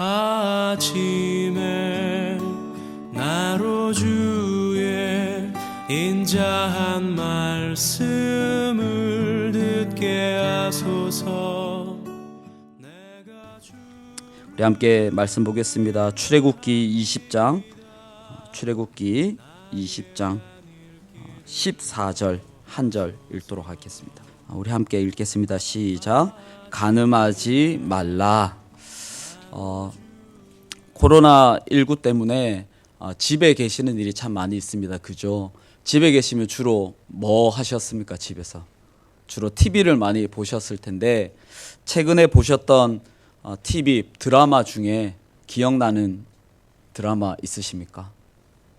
아침에 나로 주의 인자한 말씀을 듣게 하소서. 우리 함께 말씀 보겠습니다. 출애굽기 20장 14절 한 절 읽도록 하겠습니다. 우리 함께 읽겠습니다. 시작. 간음하지 말라. 코로나19 때문에 집에 계시는 일이 참 많이 있습니다. 그죠? 집에 계시면 주로 뭐 하셨습니까? 집에서 주로 TV를 많이 보셨을 텐데, 최근에 보셨던 TV 드라마 중에 기억나는 드라마 있으십니까?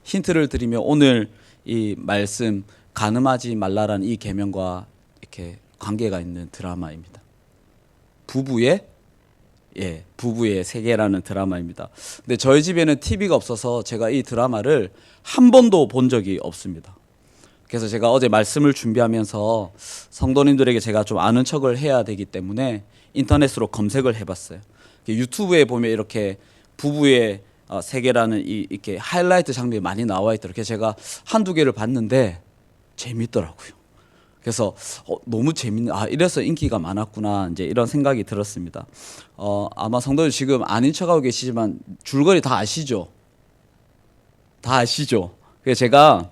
힌트를 드리면 오늘 이 말씀 간음하지 말라라는 이 계명과 이렇게 관계가 있는 드라마입니다. 부부의 세계라는 드라마입니다. 근데 저희 집에는 TV가 없어서 제가 이 드라마를 한 번도 본 적이 없습니다. 그래서 제가 어제 말씀을 준비하면서 성도님들에게 제가 좀 아는 척을 해야 되기 때문에 인터넷으로 검색을 해봤어요. 유튜브에 보면 이렇게 부부의 세계라는 이렇게 하이라이트 장면이 많이 나와 있더라고요. 그래서 제가 한두 개를 봤는데 재밌더라고요. 그래서 너무 재밌는, 이래서 인기가 많았구나, 이제 이런 생각이 들었습니다. 아마 성도님 지금 아닌 척하고 계시지만 줄거리 다 아시죠? 다 아시죠? 그래서 제가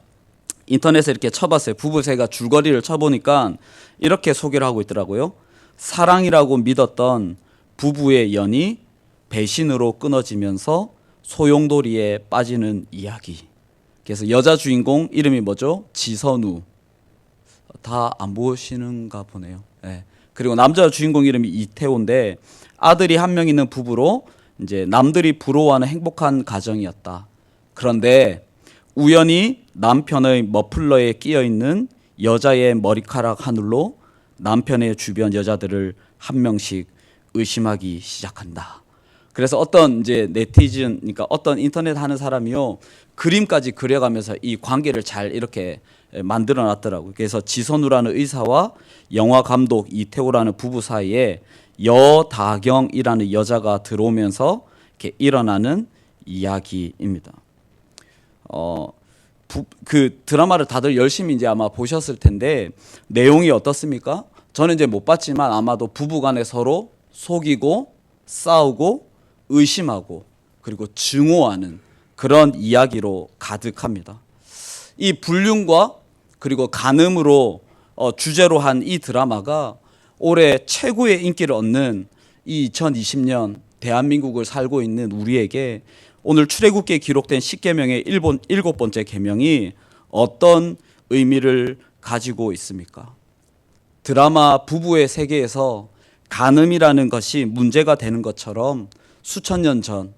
인터넷에 이렇게 쳐봤어요. 부부세가 줄거리를 쳐보니까 이렇게 소개를 하고 있더라고요. 사랑이라고 믿었던 부부의 연이 배신으로 끊어지면서 소용돌이에 빠지는 이야기. 그래서 여자 주인공 이름이 뭐죠? 지선우. 다 안 보시는가 보네요. 네. 그리고 남자 주인공 이름이 이태호인데, 아들이 한 명 있는 부부로 이제 남들이 부러워하는 행복한 가정이었다. 그런데 우연히 남편의 머플러에 끼어 있는 여자의 머리카락 하늘로 남편의 주변 여자들을 한 명씩 의심하기 시작한다. 그래서 어떤 이제 네티즌, 그러니까 어떤 인터넷 하는 사람이요, 그림까지 그려가면서 이 관계를 잘 이렇게 만들어 놨더라고요. 그래서 지선우라는 의사와 영화 감독 이태호라는 부부 사이에 여다경이라는 여자가 들어오면서 이렇게 일어나는 이야기입니다. 그 드라마를 다들 열심히 이제 아마 보셨을 텐데, 내용이 어떻습니까? 저는 이제 못 봤지만 아마도 부부간에 서로 속이고 싸우고 의심하고 그리고 증오하는 그런 이야기로 가득합니다. 이 불륜과 그리고 간음으로 주제로 한 이 드라마가 올해 최고의 인기를 얻는 이 2020년 대한민국을 살고 있는 우리에게 오늘 출애굽기에 기록된 10계명의 7번째 계명이 어떤 의미를 가지고 있습니까? 드라마 부부의 세계에서 간음이라는 것이 문제가 되는 것처럼 수천 년 전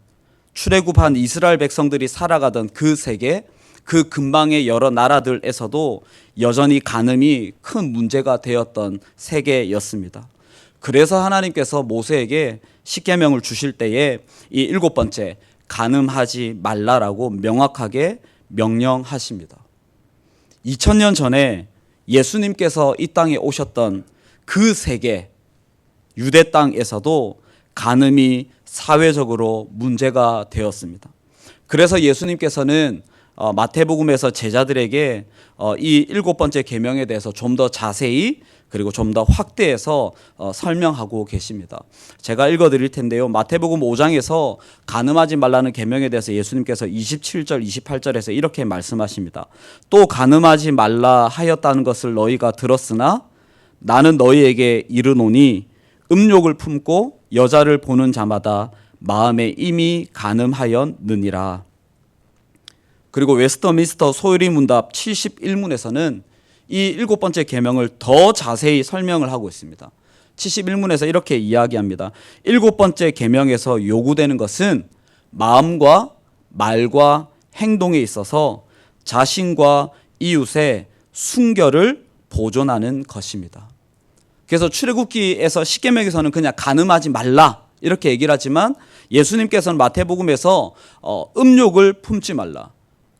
출애굽한 이스라엘 백성들이 살아가던 그 세계, 그 근방의 여러 나라들에서도 여전히 간음이 큰 문제가 되었던 세계였습니다. 그래서 하나님께서 모세에게 십계명을 주실 때에 이 7번째 간음하지 말라라고 명확하게 명령하십니다. 2000년 전에 예수님께서 이 땅에 오셨던 그 세계, 유대 땅에서도 간음이 사회적으로 문제가 되었습니다. 그래서 예수님께서는 마태복음에서 제자들에게 이 7번째 계명에 대해서 좀 더 자세히 그리고 좀 더 확대해서 설명하고 계십니다. 제가 읽어드릴 텐데요. 마태복음 5장에서 간음하지 말라는 계명에 대해서 예수님께서 27절, 28절에서 이렇게 말씀하십니다. 또 간음하지 말라 하였다는 것을 너희가 들었으나 나는 너희에게 이르노니 음욕을 품고 여자를 보는 자마다 마음에 이미 간음하였느니라. 그리고 웨스터민스터 소유리 문답 71문에서는 이 7번째 계명을 더 자세히 설명을 하고 있습니다. 71문에서 이렇게 이야기합니다. 7번째 계명에서 요구되는 것은 마음과 말과 행동에 있어서 자신과 이웃의 순결을 보존하는 것입니다. 그래서 출애굽기에서 십계명에서는 그냥 간음하지 말라 이렇게 얘기를 하지만 예수님께서는 마태복음에서 음욕을 품지 말라.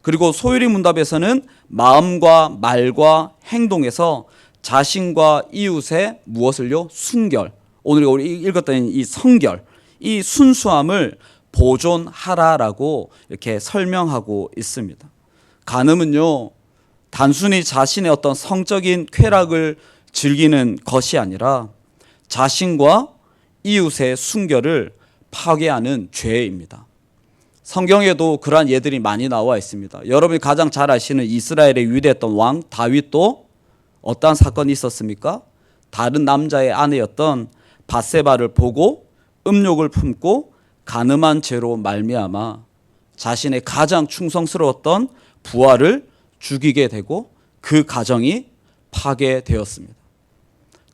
그리고 소유리 문답에서는 마음과 말과 행동에서 자신과 이웃의 무엇을요? 순결. 오늘 우리 읽었던 이 성결, 이 순수함을 보존하라라고 이렇게 설명하고 있습니다. 간음은요, 단순히 자신의 어떤 성적인 쾌락을 즐기는 것이 아니라 자신과 이웃의 순결을 파괴하는 죄입니다. 성경에도 그러한 예들이 많이 나와 있습니다. 여러분이 가장 잘 아시는 이스라엘의 위대했던 왕 다윗도 어떠한 사건이 있었습니까? 다른 남자의 아내였던 밧세바를 보고 음욕을 품고 간음한 죄로 말미암아 자신의 가장 충성스러웠던 부하를 죽이게 되고 그 가정이 파괴되었습니다.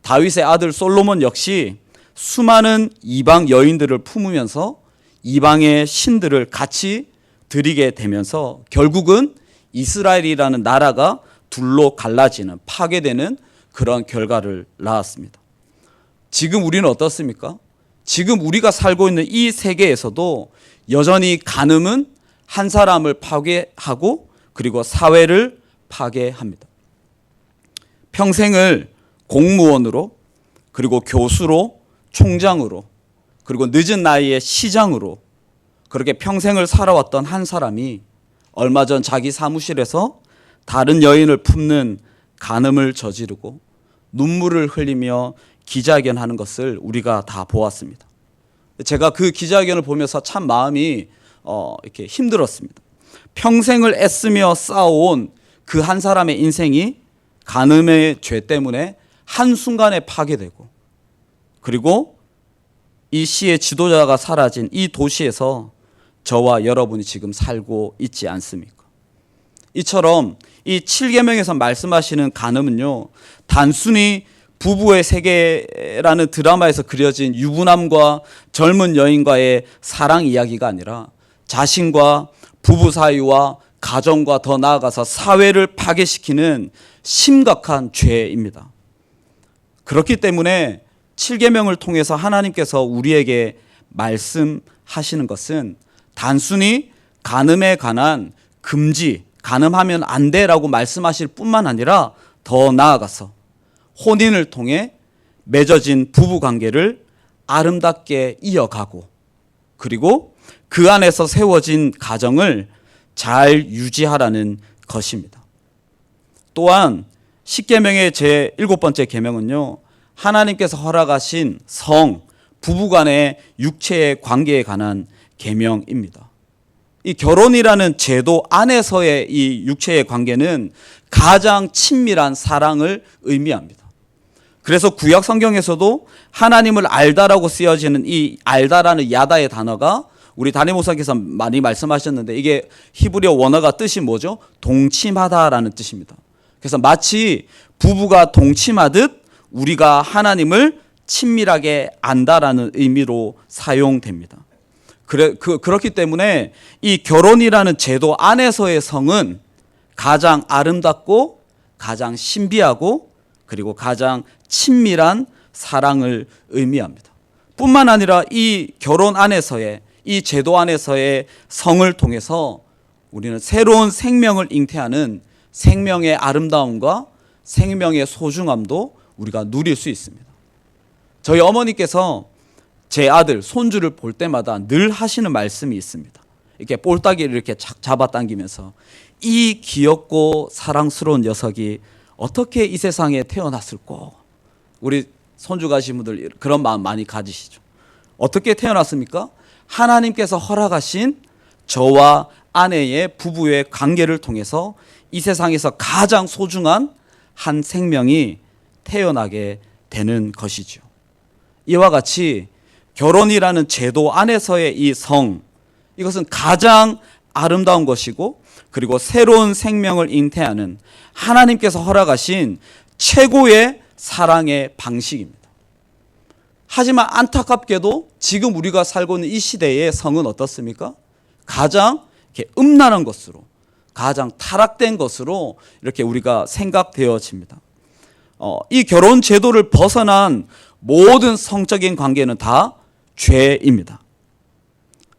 다윗의 아들 솔로몬 역시 수많은 이방 여인들을 품으면서 이방의 신들을 같이 드리게 되면서 결국은 이스라엘이라는 나라가 둘로 갈라지는, 파괴되는 그런 결과를 낳았습니다. 지금 우리는 어떻습니까? 지금 우리가 살고 있는 이 세계에서도 여전히 간음은 한 사람을 파괴하고 그리고 사회를 파괴합니다. 평생을 공무원으로, 그리고 교수로, 총장으로, 그리고 늦은 나이에 시장으로 그렇게 평생을 살아왔던 한 사람이 얼마 전 자기 사무실에서 다른 여인을 품는 간음을 저지르고 눈물을 흘리며 기자회견하는 것을 우리가 다 보았습니다. 제가 그 기자회견을 보면서 참 마음이 이렇게 힘들었습니다. 평생을 애쓰며 쌓아온 그 한 사람의 인생이 간음의 죄 때문에 한순간에 파괴되고, 그리고 이 시의 지도자가 사라진 이 도시에서 저와 여러분이 지금 살고 있지 않습니까? 이처럼 이 7계명에서 말씀하시는 간음은요, 단순히 부부의 세계라는 드라마에서 그려진 유부남과 젊은 여인과의 사랑 이야기가 아니라 자신과 부부 사이와 가정과 더 나아가서 사회를 파괴시키는 심각한 죄입니다. 그렇기 때문에 7계명을 통해서 하나님께서 우리에게 말씀하시는 것은 단순히 간음에 관한 금지, 간음하면 안 돼라고 말씀하실 뿐만 아니라 더 나아가서 혼인을 통해 맺어진 부부관계를 아름답게 이어가고, 그리고 그 안에서 세워진 가정을 잘 유지하라는 것입니다. 또한 10계명의 제 7번째 계명은요, 하나님께서 허락하신 성, 부부간의 육체의 관계에 관한 계명입니다. 이 결혼이라는 제도 안에서의 이 육체의 관계는 가장 친밀한 사랑을 의미합니다. 그래서 구약 성경에서도 하나님을 알다라고 쓰여지는 이 알다라는 야다의 단어가 우리 담임 목사님께서 많이 말씀하셨는데, 이게 히브리어 원어가 뜻이 뭐죠? 동침하다라는 뜻입니다. 그래서 마치 부부가 동침하듯 우리가 하나님을 친밀하게 안다라는 의미로 사용됩니다. 그렇기 때문에 이 결혼이라는 제도 안에서의 성은 가장 아름답고 가장 신비하고 그리고 가장 친밀한 사랑을 의미합니다. 뿐만 아니라 이 결혼 안에서의, 이 제도 안에서의 성을 통해서 우리는 새로운 생명을 잉태하는 생명의 아름다움과 생명의 소중함도 우리가 누릴 수 있습니다. 저희 어머니께서 제 아들, 손주를 볼 때마다 늘 하시는 말씀이 있습니다. 이렇게 볼따기를 이렇게 잡아당기면서 이 귀엽고 사랑스러운 녀석이 어떻게 이 세상에 태어났을까? 우리 손주 가신 분들 그런 마음 많이 가지시죠. 어떻게 태어났습니까? 하나님께서 허락하신 저와 아내의 부부의 관계를 통해서 이 세상에서 가장 소중한 한 생명이 태어나게 되는 것이죠. 이와 같이 결혼이라는 제도 안에서의 이 성, 이것은 가장 아름다운 것이고, 그리고 새로운 생명을 잉태하는 하나님께서 허락하신 최고의 사랑의 방식입니다. 하지만 안타깝게도 지금 우리가 살고 있는 이 시대의 성은 어떻습니까? 가장 이렇게 음란한 것으로, 가장 타락된 것으로 이렇게 우리가 생각되어집니다. 이 결혼 제도를 벗어난 모든 성적인 관계는 다 죄입니다.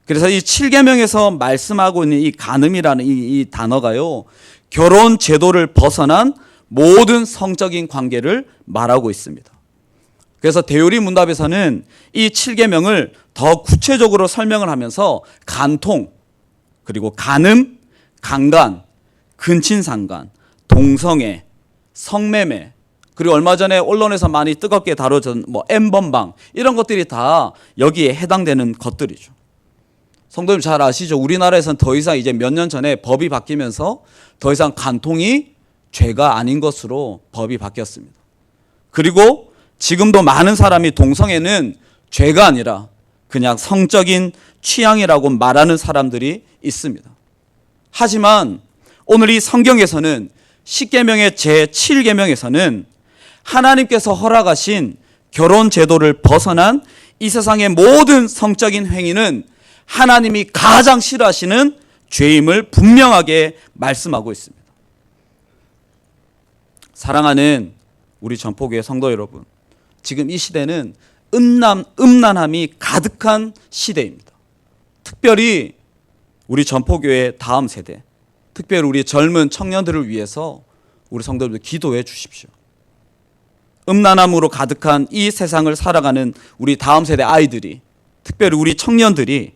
그래서 이 7계명에서 말씀하고 있는 이 간음이라는 이 단어가요, 결혼 제도를 벗어난 모든 성적인 관계를 말하고 있습니다. 그래서 대요리 문답에서는 이 7계명을 더 구체적으로 설명을 하면서 간통, 그리고 간음, 강간, 근친상간, 동성애, 성매매, 그리고 얼마 전에 언론에서 많이 뜨겁게 다뤄진 N번방, 이런 것들이 다 여기에 해당되는 것들이죠. 성도님 잘 아시죠? 우리나라에서는 더 이상 이제 몇 년 전에 법이 바뀌면서 더 이상 간통이 죄가 아닌 것으로 법이 바뀌었습니다. 그리고 지금도 많은 사람이 동성애는 죄가 아니라 그냥 성적인 취향이라고 말하는 사람들이 있습니다. 하지만 오늘 이 성경에서는 10계명의 제7계명에서는 하나님께서 허락하신 결혼 제도를 벗어난 이 세상의 모든 성적인 행위는 하나님이 가장 싫어하시는 죄임을 분명하게 말씀하고 있습니다. 사랑하는 우리 전포교회 성도 여러분, 지금 이 시대는 음란함이 가득한 시대입니다. 특별히 우리 전포교회 다음 세대, 특별히 우리 젊은 청년들을 위해서 우리 성도님들 기도해 주십시오. 음란함으로 가득한 이 세상을 살아가는 우리 다음 세대 아이들이, 특별히 우리 청년들이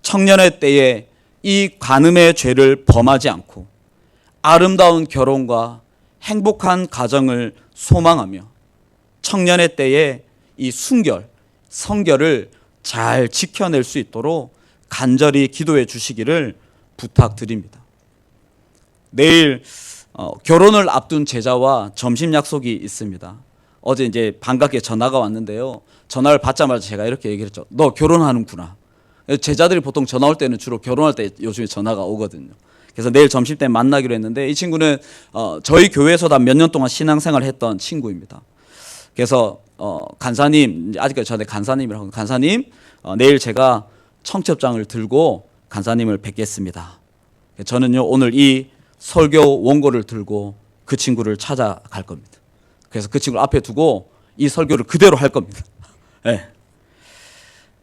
청년의 때에 이 간음의 죄를 범하지 않고 아름다운 결혼과 행복한 가정을 소망하며 청년의 때에 이 순결, 성결을 잘 지켜낼 수 있도록 간절히 기도해 주시기를 부탁드립니다. 내일 결혼을 앞둔 제자와 점심 약속이 있습니다. 어제 이제 반갑게 전화가 왔는데요. 전화를 받자마자 제가 이렇게 얘기를 했죠. 너 결혼하는구나. 제자들이 보통 전화 올 때는 주로 결혼할 때 요즘에 전화가 오거든요. 그래서 내일 점심 때 만나기로 했는데 이 친구는 저희 교회에서도 몇 년 동안 신앙생활을 했던 친구입니다. 그래서 간사님, 아직까지 저한테 간사님이라고, 간사님 내일 제가 청첩장을 들고 간사님을 뵙겠습니다. 저는요 오늘 이 설교 원고를 들고 그 친구를 찾아갈 겁니다. 그래서 그 친구를 앞에 두고 이 설교를 그대로 할 겁니다. 네.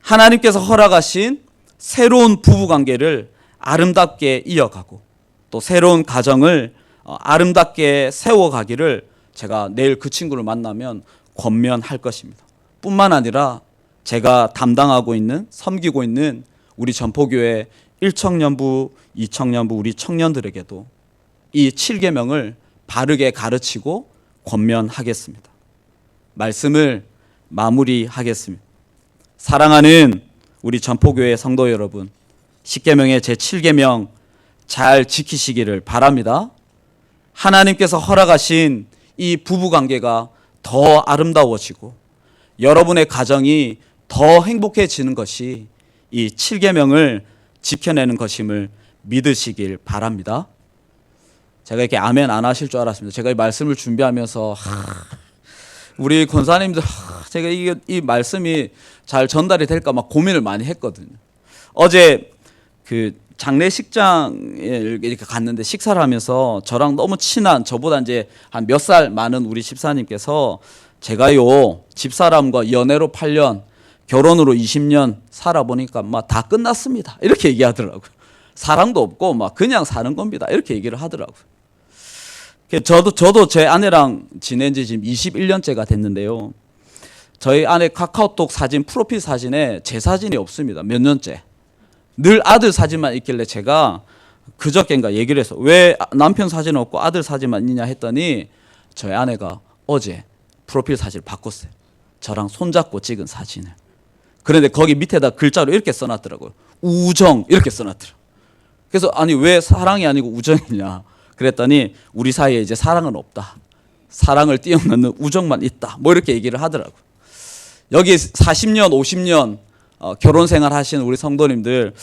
하나님께서 허락하신 새로운 부부관계를 아름답게 이어가고 또 새로운 가정을 아름답게 세워가기를 제가 내일 그 친구를 만나면 권면할 것입니다. 뿐만 아니라 제가 담당하고 있는, 섬기고 있는 우리 전포교회 1청년부, 2청년부 우리 청년들에게도 이 7계명을 바르게 가르치고 권면하겠습니다. 말씀을 마무리하겠습니다. 사랑하는 우리 전포교회 성도 여러분, 10계명의 제7계명 잘 지키시기를 바랍니다. 하나님께서 허락하신 이 부부관계가 더 아름다워지고 여러분의 가정이 더 행복해지는 것이 이 7계명을 지켜내는 것임을 믿으시길 바랍니다. 제가 이렇게 아멘 안 하실 줄 알았습니다. 제가 이 말씀을 준비하면서 우리 권사님들 제가 이 말씀이 잘 전달이 될까 막 고민을 많이 했거든요. 어제 그 장례식장에 이렇게 갔는데 식사를 하면서 저랑 너무 친한, 저보다 이제 한 몇 살 많은 우리 집사님께서 제가요 집사람과 연애로 8년, 결혼으로 20년 살아보니까 막 다 끝났습니다. 이렇게 얘기하더라고요. 사랑도 없고 막 그냥 사는 겁니다. 이렇게 얘기를 하더라고요. 저도 제 아내랑 지낸 지 지금 21년째가 됐는데요. 저희 아내 카카오톡 사진, 프로필 사진에 제 사진이 없습니다. 몇 년째. 늘 아들 사진만 있길래 제가 그저께인가 얘기를 해서 왜 남편 사진 없고 아들 사진만 있냐 했더니 저희 아내가 어제 프로필 사진을 바꿨어요. 저랑 손잡고 찍은 사진을. 그런데 거기 밑에다 글자로 이렇게 써놨더라고요. 우정 이렇게 써놨더라고요. 그래서 아니 왜 사랑이 아니고 우정이냐 그랬더니 우리 사이에 이제 사랑은 없다. 사랑을 뛰어넘는 우정만 있다. 뭐 이렇게 얘기를 하더라고요. 여기 40년, 50년 결혼 생활 하시는 우리 성도님들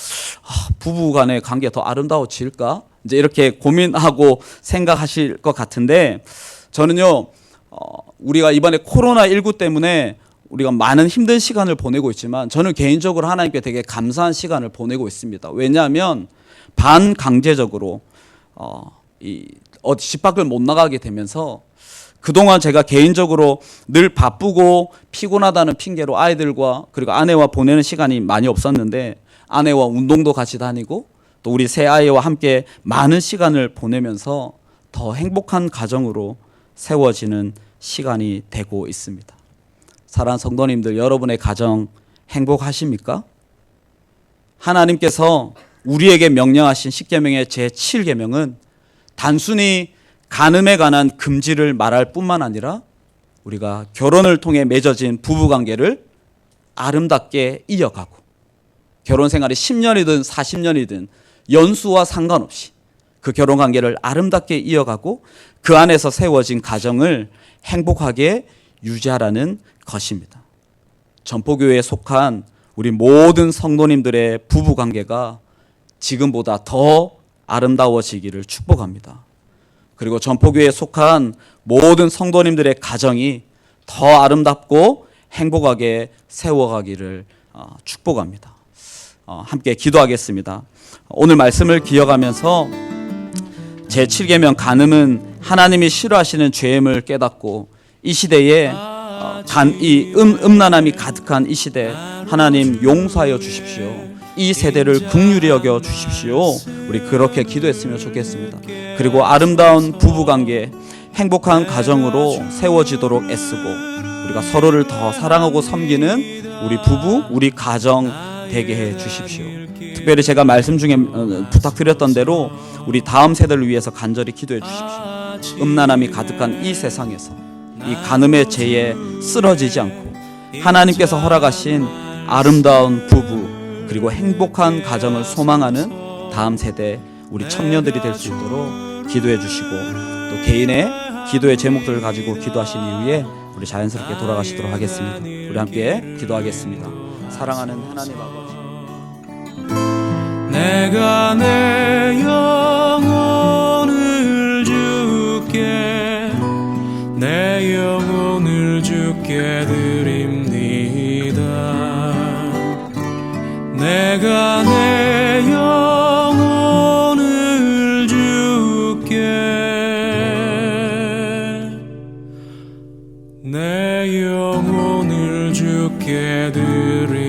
부부 간의 관계 더 아름다워질까? 이제 이렇게 고민하고 생각하실 것 같은데 저는요 우리가 이번에 코로나19 때문에 우리가 많은 힘든 시간을 보내고 있지만 저는 개인적으로 하나님께 되게 감사한 시간을 보내고 있습니다. 왜냐하면 반강제적으로 집 밖을 못 나가게 되면서 그동안 제가 개인적으로 늘 바쁘고 피곤하다는 핑계로 아이들과 그리고 아내와 보내는 시간이 많이 없었는데 아내와 운동도 같이 다니고 또 우리 새 아이와 함께 많은 시간을 보내면서 더 행복한 가정으로 세워지는 시간이 되고 있습니다. 사랑하는 성도님들, 여러분의 가정 행복하십니까? 하나님께서 우리에게 명령하신 십계명의 제7계명은 단순히 간음에 관한 금지를 말할 뿐만 아니라 우리가 결혼을 통해 맺어진 부부관계를 아름답게 이어가고, 결혼 생활이 10년이든 40년이든 연수와 상관없이 그 결혼관계를 아름답게 이어가고 그 안에서 세워진 가정을 행복하게 유지하라는 것입니다. 전포교회에 속한 우리 모든 성도님들의 부부관계가 지금보다 더 아름다워지기를 축복합니다. 그리고 전포교회에 속한 모든 성도님들의 가정이 더 아름답고 행복하게 세워가기를 축복합니다. 함께 기도하겠습니다. 오늘 말씀을 기억하면서 제7계명 간음은 하나님이 싫어하시는 죄임을 깨닫고 이 시대에 음란함이 가득한 이 시대, 하나님 용서하여 주십시오. 이 세대를 긍휼히 여겨 주십시오. 우리 그렇게 기도했으면 좋겠습니다. 그리고 아름다운 부부관계, 행복한 가정으로 세워지도록 애쓰고 우리가 서로를 더 사랑하고 섬기는 우리 부부, 우리 가정 되게 해 주십시오. 특별히 제가 말씀 중에 부탁드렸던 대로 우리 다음 세대를 위해서 간절히 기도해 주십시오. 음란함이 가득한 이 세상에서 이 간음의 죄에 쓰러지지 않고 하나님께서 허락하신 아름다운 부부 그리고 행복한 가정을 소망하는 다음 세대 우리 청년들이 될 수 있도록 기도해 주시고, 또 개인의 기도의 제목들을 가지고 기도하신 이후에 우리 자연스럽게 돌아가시도록 하겠습니다. 우리 함께 기도하겠습니다. 사랑하는 하나님 아버지, 내가 내 영혼을 주께, 내 영혼을 주께 드립니다. 내가 내 영혼을 주께, 내 영혼을 주께 드립니다.